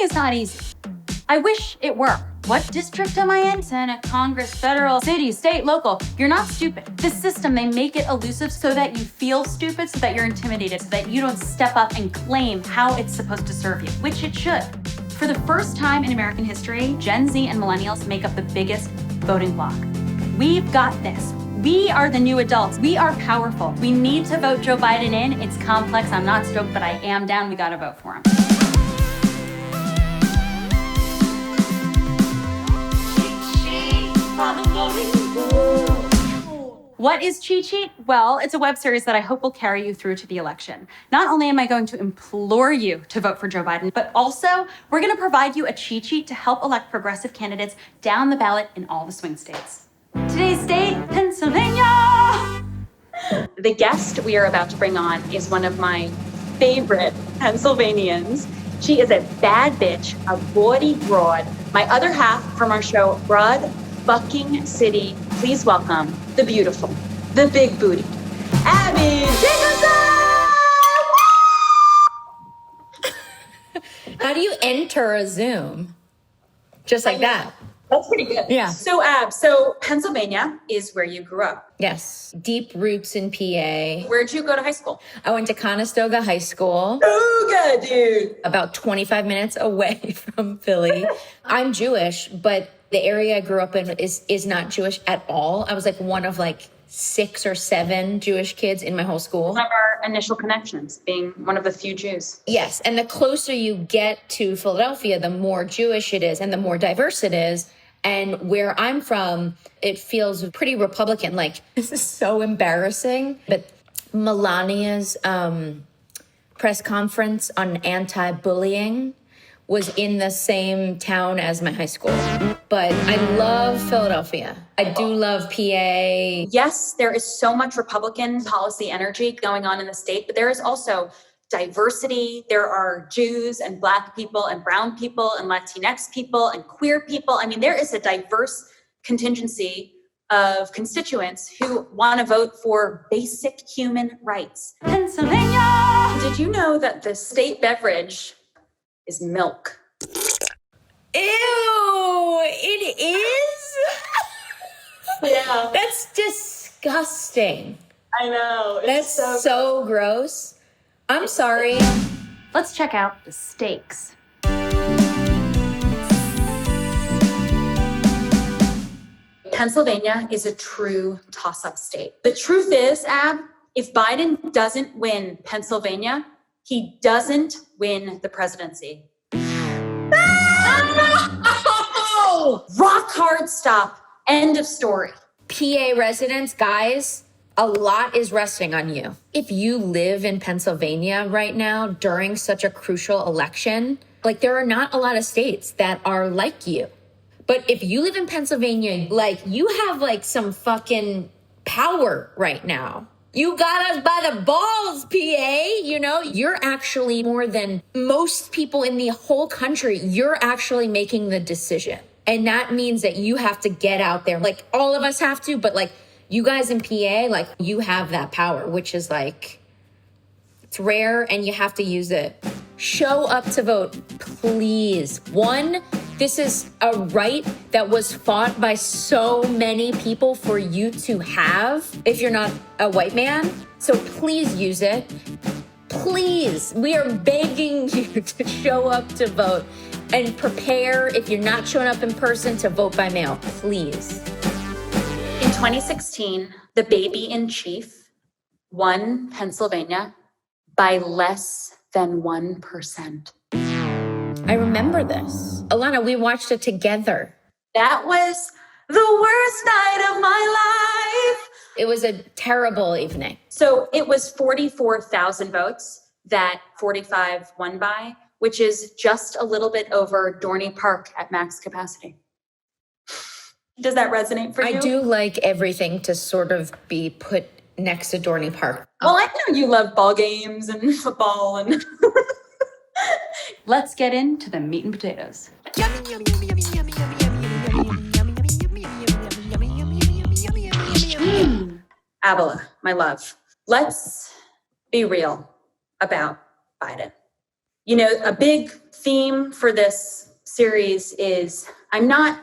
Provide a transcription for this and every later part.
is not easy. I wish it were. What district am I in? Senate, Congress, federal, city, state, local. You're not stupid. This system, they make it elusive so that you feel stupid, so that you're intimidated, so that you don't step up and claim how it's supposed to serve you, which it should. For the first time in American history, Gen Z and millennials make up the biggest voting bloc. We've got this. We are the new adults. We are powerful. We need to vote Joe Biden in. It's complex. I'm not stoked, but I am down. We gotta vote for him. What is Cheat Sheet? Well, it's a web series that I hope will carry you through to the election. Not only am I going to implore you to vote for Joe Biden, but also we're going to provide you a cheat sheet to help elect progressive candidates down the ballot in all the swing states. Today's state, Pennsylvania! The guest we are about to bring on is one of my favorite Pennsylvanians. She is a bad bitch, a bawdy broad. My other half from our show, Broad Fucking City. Please welcome the beautiful, the big booty, Abbi Jacobson! How do you enter a Zoom? Just like that. That's pretty good. Yeah. So, so Pennsylvania is where you grew up. Yes. Deep roots in PA. Where'd you go to high school? I went to Conestoga High School. Ooga, dude. About 25 minutes away from Philly. I'm Jewish, but the area I grew up in is not Jewish at all. I was like one of like 6 or 7 Jewish kids in my whole school. One of our initial connections, being one of the few Jews. Yes. And the closer you get to Philadelphia, the more Jewish it is and the more diverse it is. And where I'm from, it feels pretty Republican. Like, this is so embarrassing. But Melania's press conference on anti-bullying was in the same town as my high school. But I love Philadelphia. I do love PA. Yes, there is so much Republican policy energy going on in the state, but there is also diversity. There are Jews and Black people and brown people and Latinx people and queer people. I mean, there is a diverse contingency of constituents who want to vote for basic human rights. Pennsylvania! Did you know that the state beverage is milk? Ew, it is? Yeah. That's disgusting. I know. That's so gross. I'm sorry. Let's check out the stakes. Pennsylvania is a true toss-up state. The truth is, Ab, if Biden doesn't win Pennsylvania, he doesn't win the presidency. Oh! Rock hard stop. End of story. PA residents, guys, a lot is resting on you. If you live in Pennsylvania right now during such a crucial election, like there are not a lot of states that are like you. But if you live in Pennsylvania, like you have like some fucking power right now. You got us by the balls, PA. You know, you're actually more than most people in the whole country. You're actually making the decision. And that means that you have to get out there. Like all of us have to, but like you guys in PA, like you have that power, which is like, it's rare and you have to use it. Show up to vote, please. One, this is a right that was fought by so many people for you to have if you're not a white man. So please use it. Please, we are begging you to show up to vote and prepare if you're not showing up in person to vote by mail, please. In 2016, the baby in chief won Pennsylvania by less than 1%. I remember this. Alana, we watched it together. That was the worst night of my life. It was a terrible evening. So it was 44,000 votes that 45 won by, which is just a little bit over Dorney Park at max capacity. Does that resonate for you? I do like everything to sort of be put next to Dorney Park. Well, I know you love ball games and football and... Let's get into the meat and potatoes. Abba, my love, let's be real about Biden. You know, a big theme for this series is I'm not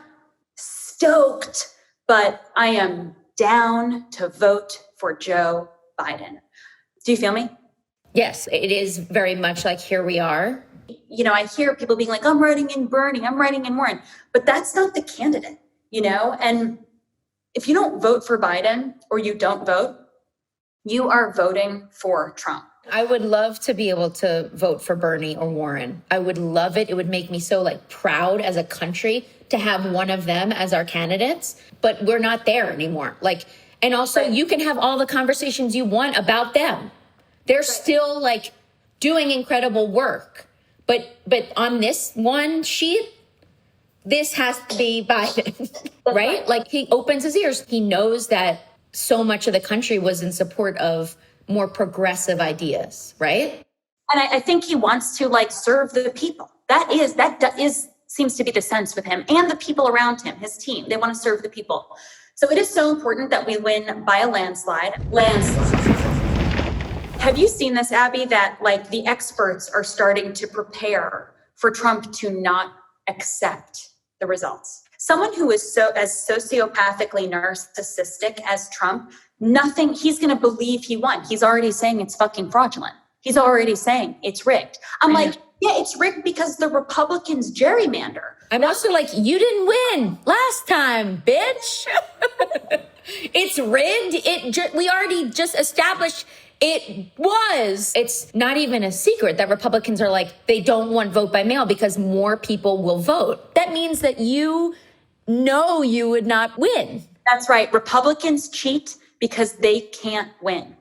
stoked, but I am down to vote for Joe Biden. Do you feel me? Yes, it is very much like here we are. You know, I hear people being like, I'm writing in Bernie, I'm writing in Warren, but that's not the candidate, you know? And if you don't vote for Biden or you don't vote, you are voting for Trump. I would love to be able to vote for Bernie or Warren. I would love it. It would make me so like proud as a country to have one of them as our candidates, but we're not there anymore. Like, and also you can have all the conversations you want about them. They're still like doing incredible work. But on this one sheet, this has to be Biden, right? Like he opens his ears. He knows that so much of the country was in support of more progressive ideas, right? And I think he wants to like serve the people. That seems to be the sense with him and the people around him, his team. They want to serve the people. So it is so important that we win by a landslide. Have you seen this, Abby, that like the experts are starting to prepare for Trump to not accept the results? Someone who is so as sociopathically narcissistic as Trump, he's going to believe he won. He's already saying it's fucking fraudulent. He's already saying it's rigged. I'm like, yeah, it's rigged because the Republicans gerrymander. I'm also like, you didn't win last time, bitch. It's rigged. We already just established it was. It's not even a secret that Republicans are like, they don't want vote by mail because more people will vote. That means that you know you would not win. That's right. Republicans cheat because they can't win.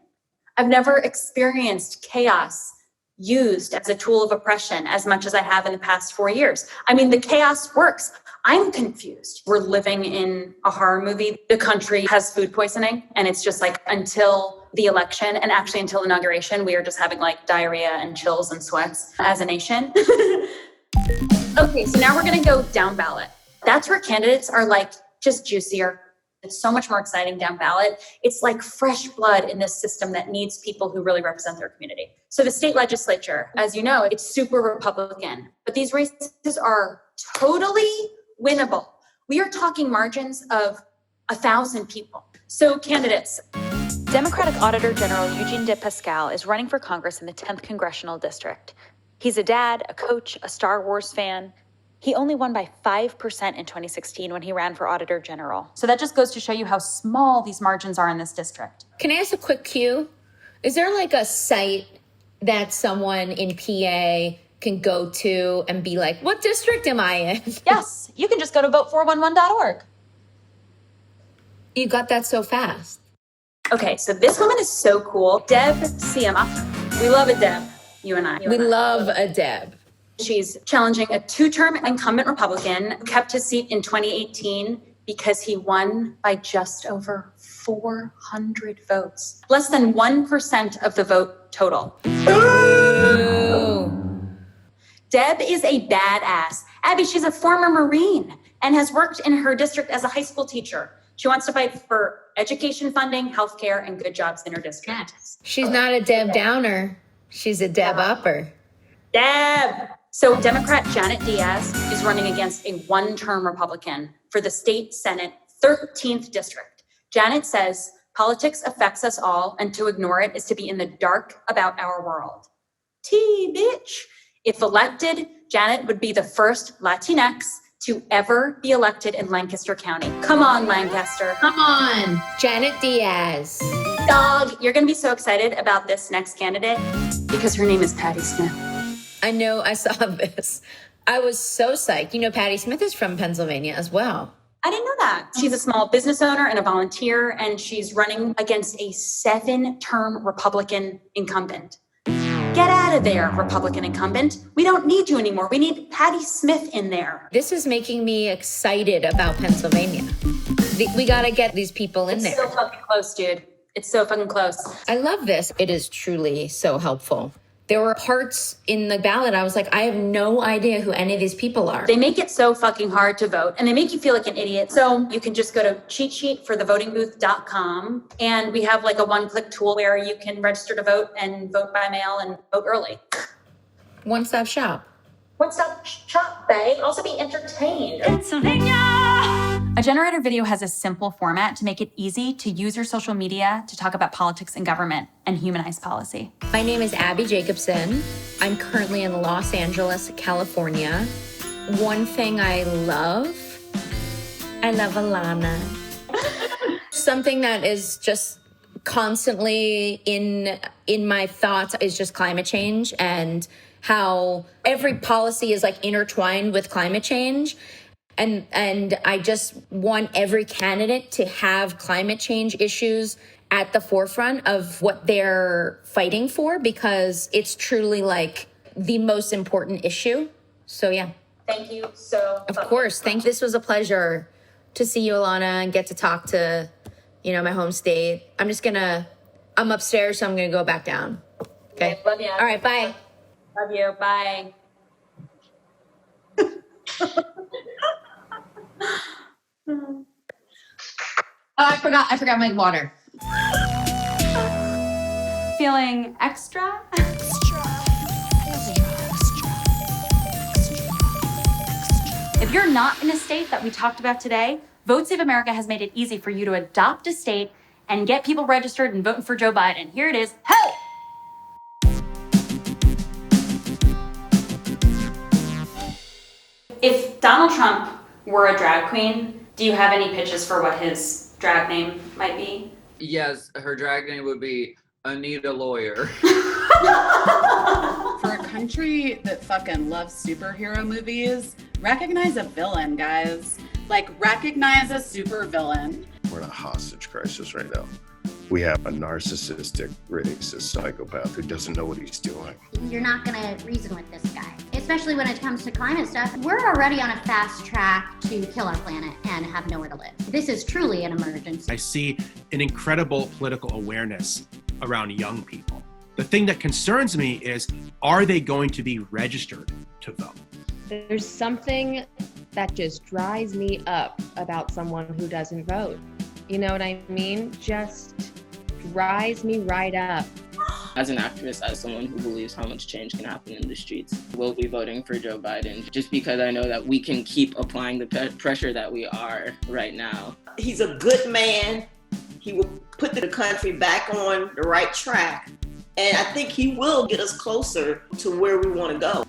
I've never experienced chaos used as a tool of oppression as much as I have in the past 4 years. I mean, the chaos works. I'm confused. We're living in a horror movie. The country has food poisoning, and it's just like until the election and actually until inauguration, we are just having like diarrhea and chills and sweats as a nation. Okay, so now we're going to go down ballot. That's where candidates are like just juicier. It's so much more exciting down ballot. It's like fresh blood in this system that needs people who really represent their community. So the state legislature, as you know, it's super Republican, but these races are totally winnable. We are talking margins of 1,000 people. So candidates. Democratic Auditor General Eugene DePascal is running for Congress in the 10th Congressional District. He's a dad, a coach, a Star Wars fan. He only won by 5% in 2016 when he ran for Auditor General. So that just goes to show you how small these margins are in this district. Can I ask a quick cue? Is there like a site that someone in PA can go to and be like, what district am I in? Yes, you can just go to vote411.org. You got that so fast. Okay, so this woman is so cool. Deb Siema. We love a Deb, you and I. We love a Deb. She's challenging a 2-term incumbent Republican, kept his seat in 2018 because he won by just over 400 votes. Less than 1% of the vote total. Ooh. Deb is a badass. Abby, she's a former Marine and has worked in her district as a high school teacher. She wants to fight for education funding, healthcare, and good jobs in her district. She's not a Deb Downer. She's a Deb Upper. Deb! So Democrat Janet Diaz is running against a 1-term Republican for the state Senate 13th district. Janet says politics affects us all, and to ignore it is to be in the dark about our world. Bitch. If elected, Janet would be the first Latinx to ever be elected in Lancaster County. Come on, Lancaster. Come on, Janet Diaz. Dog, you're going to be so excited about this next candidate because her name is Patti Smith. I know, I saw this. I was so psyched. You know, Patti Smith is from Pennsylvania as well. I didn't know that. She's a small business owner and a volunteer, and she's running against a 7-term Republican incumbent. Get out of there, Republican incumbent. We don't need you anymore. We need Patti Smith in there. This is making me excited about Pennsylvania. We got to get these people in there. It's so fucking close, dude. It's so fucking close. I love this. It is truly so helpful. There were parts in the ballot I was like, I have no idea who any of these people are. They make it so fucking hard to vote, and they make you feel like an idiot. So you can just go to cheatsheetforthevotingbooth.com, and we have like a one-click tool where you can register to vote and vote by mail and vote early. one-stop shop. One-stop shop, babe. Also be entertained. A generator video has a simple format to make it easy to use your social media to talk about politics and government and humanize policy. My name is Abbi Jacobson. I'm currently in Los Angeles, California. One thing I love Alana. Something that is just constantly in my thoughts is just climate change and how every policy is like intertwined with climate change. And I just want every candidate to have climate change issues at the forefront of what they're fighting for, because it's truly like the most important issue. So yeah. Thank you so much. Of course. This was a pleasure to see you, Alana, and get to talk to, my home state. I'm upstairs, so I'm going to go back down. Okay. Love you. All right. Bye. Love you. Bye. I forgot my water. Feeling extra? If you're not in a state that we talked about today, Vote Save America has made it easy for you to adopt a state and get people registered and voting for Joe Biden. Here it is. Hey! If Donald Trump were a drag queen, do you have any pitches for what his drag name might be? Yes, her drag name would be Anita Lawyer. For a country that fucking loves superhero movies, recognize a villain, guys. Like, recognize a super villain. We're in a hostage crisis right now. We have a narcissistic, racist psychopath who doesn't know what he's doing. You're not gonna reason with this guy, especially when it comes to climate stuff. We're already on a fast track to kill our planet and have nowhere to live. This is truly an emergency. I see an incredible political awareness around young people. The thing that concerns me is, are they going to be registered to vote? There's something that just drives me up about someone who doesn't vote. You know what I mean? Just drives me right up. As an activist, as someone who believes how much change can happen in the streets, we'll be voting for Joe Biden just because I know that we can keep applying the pressure that we are right now. He's a good man. He will put the country back on the right track. And I think he will get us closer to where we want to go.